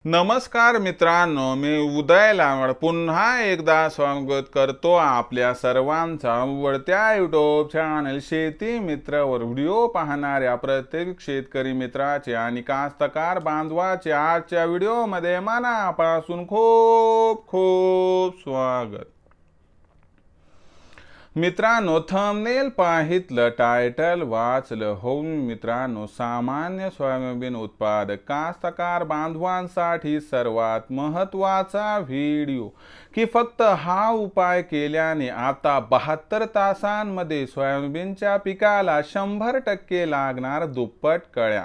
नमस्कार मित्रांनो, मी उदय लांबड पुन्हा एकदा स्वागत करतो आपल्या सर्वांचा आवडत्या यूट्यूब चॅनल शेती मित्रवर व्हिडिओ पाहणाऱ्या प्रत्येक शेतकरी मित्राचे आणि कास्तकार बांधवाचे आजच्या व्हिडिओमध्ये मनापासून खूप खूप स्वागत। मित्रांनो, थंबनेल पाहितलं, टायटल वाचलं हो मित्रांनो, सामान्य सोयाबीन उत्पादक कास्तकार बांधवांसाठी सर्वात महत्त्वाचा व्हिडिओ की फक्त हा उपाय केल्याने आता 72 तासांमध्ये सोयाबीनच्या पिकाला 100% लागणार दुप्पट कळ्या।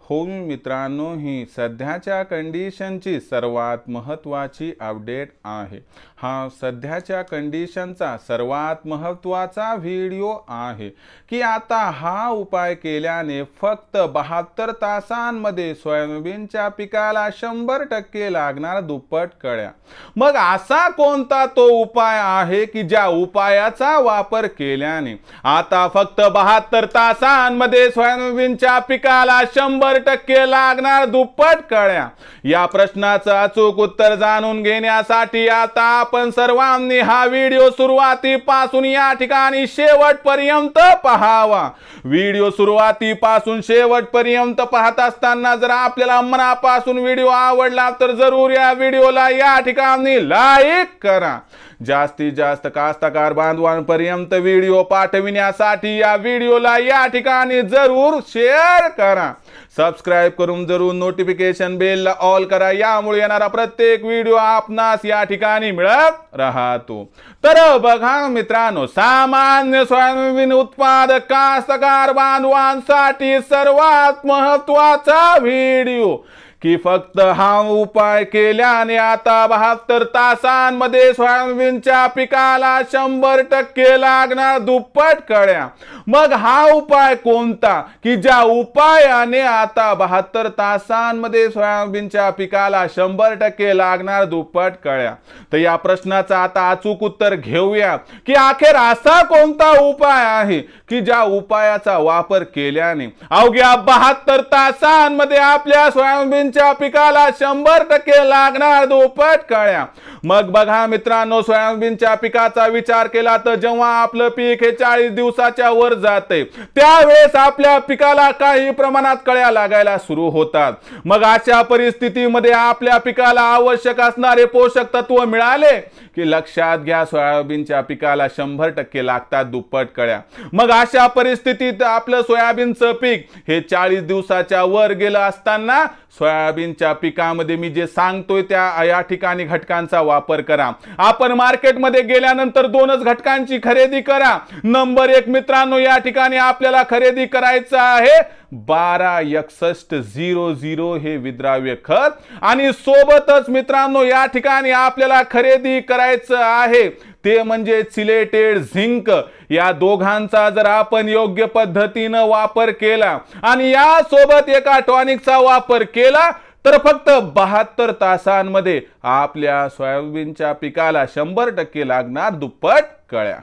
हो मित्रांनो, ही सध्याच्या कंडिशनची सर्वात महत्त्वाची अपडेट आहे। हा सध्याच्या कंडिशनचा सर्वात महत्त्वाचा व्हिडिओ आहे की आता हा उपाय केल्याने फक्त 72 तासांमध्ये सोयाबीनच्या पिकाला 100% लागणार दुप्पट कळ्या। मग असा कोणता तो उपाय आहे की ज्या उपायाचा वापर केल्याने आता फक्त 72 तासांमध्ये सोयाबीनच्या पिकाला 100% लागणार दुप्पट कळ्या? या प्रश्नाचं अचूक उत्तर जाणून घेण्यासाठी आता आपण सर्वांनी हा व्हिडिओ सुरुवातीपासून या ठिकाणी शेवटपर्यंत पाहावा। व्हिडिओ सुरुवातीपासून शेवटपर्यंत पाहत असताना जर आपल्याला मनापासून व्हिडिओ आवडला तर जरूर या व्हिडिओला या ठिकाणी लाईक करा। जास्तीत जास्त कास्तकार बांधवांपर्यंत व्हिडिओ पाठविण्यासाठी या व्हिडिओला या ठिकाणी जरूर शेअर करा। सबस्क्राइब करून जरूर नोटिफिकेशन बेलला ऑल करा, यामुळे येणारा प्रत्येक व्हिडिओ आपणास या ठिकाणी मिळत राहतो। तर बघा मित्रांनो, सामान्य सोयाबीन उत्पादक कास्तकार बांधवांसाठी सर्वात महत्त्वाचा व्हिडिओ की फक्त हा उपाय केल्याने आता 72 तासांमध्ये सोयाबीनच्या पिकाला 100% लागणार दुप्पट कळ्या। मग हा उपाय कोणता की ज्या उपायाने आता 72 तासांमध्ये सोयाबीनच्या पिकाला 100% लागणार दुप्पट कळ्या? तर या प्रश्नाचं आता अचूक उत्तर घेऊया की अखेर असा कोणता उपाय आहे की ज्या उपायाचा वापर केल्याने अवघ्या 72 तासांमध्ये आपल्या सोयाबीन पिकाला 100% लागणार दुप्पट कळ्या। मग बघा मित्रांनो, सोयाबीनच्या पिकाचा विचार केला तर जेव्हा आपलं पीक हे 40 दिवसाच्या वर जाते त्यावेळेस आपल्या पिकाला काही प्रमाणात कळ्या लागायला सुरू होतात। मग अशा परिस्थितीमध्ये आपल्या पिकाला आवश्यक असणारे पोषक तत्व मिळाले की लक्षात घ्या, सोयाबीनच्या पिकाला 100% लागतात दुप्पट कळ्या। मग अशा परिस्थितीत आपलं सोयाबीनचं पीक हे 40 दिवसाच्या वर गेलं असताना सोयाबीनच्या पिकामध्ये मी जे सांगतोय त्या या ठिकाणी घटकांचा वापर करा। आपण मार्केटमध्ये गेल्यानंतर दोनच घटकांची खरेदी करा। नंबर 1 मित्रांनो, या ठिकाणी आपल्याला खरेदी करायचं आहे 126100 हे विद्राव्य खत, आणि सोबतच मित्रांनो या ठिकाणी आपल्याला खरेदी करायचं आहे ते म्हणजे सिलेटेड झिंक। या दोघांचा जर आपण योग्य पद्धतीने वापर केला आणि या सोबत एका टॉनिकचा वापर केला तर फक्त 72 तासांमध्ये आपल्या सोयाबीनच्या पिकाला 100% लागणार दुप्पट कळ्या।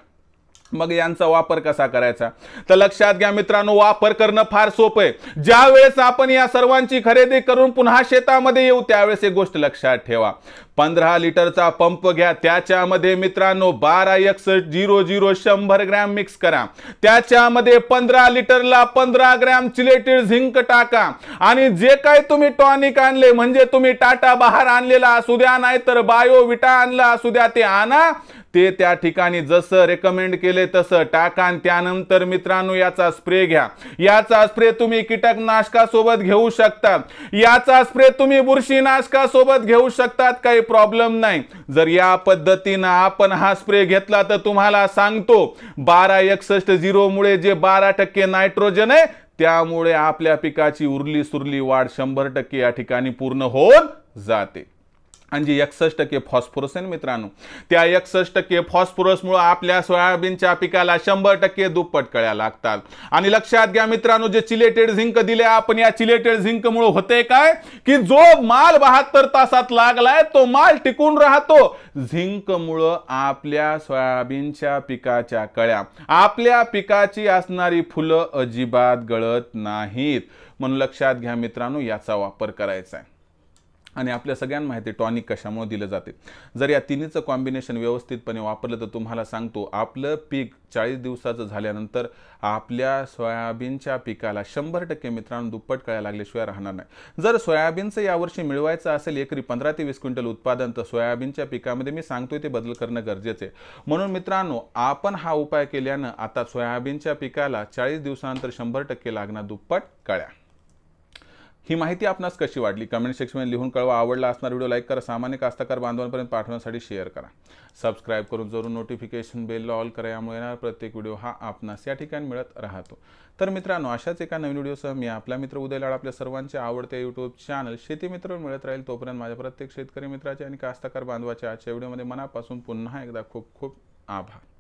मग यांचा वापर कसा करायचा तर लक्षात घ्या मित्रांनो, वापर करणं फार सोपं आहे। ज्या वेळेस आपण या सर्वांची खरेदी करून पुन्हा शेतामध्ये येऊ त्यावेळेस एक गोष्ट लक्षात ठेवा, 15 लिटरचा पंप घ्या, त्याच्यामध्ये मित्रांनो 126100 100 ग्रॅम मिक्स करा, त्याच्यामध्ये 15 लिटरला 15 ग्रॅम चिलेटेड झिंक टाका, आणि जे काही तुम्ही टॉनिक आणले म्हणजे तुम्ही टाटा बहार आणलेला असू द्या नाहीतर बायोविटा आणला असू द्या ते आणा, ते त्या ठिकाणी जसं रेकमेंड केले तसं टाका, आणि त्यानंतर मित्रांनो याचा स्प्रे घ्या। याचा स्प्रे तुम्ही कीटकनाशकासोबत घेऊ शकता, याचा स्प्रे तुम्ही बुरशीनाशकासोबत घेऊ शकतात, काही प्रॉब्लेम नाही। जर या पद्धतीने आपण हा स्प्रे घेतला तर तुम्हाला सांगतो 126100 मुळे जे 12% नायट्रोजन आहे त्यामुळे आपल्या पिकाची उरली सुरली वाढ 100% या ठिकाणी पूर्ण होऊन जाते। आणि 61% फॉस्फरस आहे मित्रांनो, त्या 61% फॉस्फरसमुळे आपल्या सोयाबीनच्या पिकाला 100% दुप्पट कळ्या लागतात। आणि लक्षात घ्या मित्रांनो, जे चिलेटेड झिंक दिले आपण, या चिलेटेड झिंकमुळे होते काय की जो माल 72 तासात लागलाय तो माल टिकून राहतो। झिंकमुळे आपल्या सोयाबीनच्या पिकाच्या कळ्या, आपल्या पिकाची असणारी फुलं अजिबात गळत नाहीत। म्हणून लक्षात घ्या मित्रांनो, याचा वापर करायचा आहे। आणि आपल्या सगळ्यांना माहिती आहे टॉनिक कशामुळे दिलं जाते। जर या तिन्हीचं कॉम्बिनेशन व्यवस्थितपणे वापरलं तर तुम्हाला सांगतो आपलं पीक 40 दिवसाचं झाल्यानंतर आपल्या सोयाबीनच्या पिकाला 100% मित्रांनो दुप्पट कळ्या लागल्याशिवाय राहणार नाही। जर सोयाबीनचं यावर्षी मिळवायचं असेल एकरी 15 ते 20 क्विंटल उत्पादन तर सोयाबीनच्या पिकामध्ये मी सांगतोय ते बदल करणं गरजेचं आहे। म्हणून मित्रांनो आपण हा उपाय केल्यानं आता सोयाबीनच्या पिकाला 40 दिवसानंतर 100% लागणार दुप्पट कळ्या। ही माहिती आपणास कशी वाटली कमेंट सेक्शनमध्ये लिहून कळवा। आवडला असणार व्हिडिओ लाईक करा, सामान्य कास्तकार बांधवांपर्यंत पाठवण्यासाठी शेअर करा, सबस्क्राईब करून जरूर नोटिफिकेशन बेलला ऑल करा, यामुळे येणारा प्रत्येक व्हिडिओ हा आपणास या ठिकाणी मिळत राहतो। तर मित्रांनो अशाच एका नवीन व्हिडिओसह मी आपला मित्र उदय लाड आपल्या सर्वांचे आवडते यूट्यूब चॅनल शेती मित्र मिळत राहील। तोपर्यंत माझ्या प्रत्येक शेतकरी मित्राचे आणि कास्तकार बांधवाच्या आजच्या व्हिडिओमध्ये मनापासून पुन्हा एकदा खूप खूप आभार।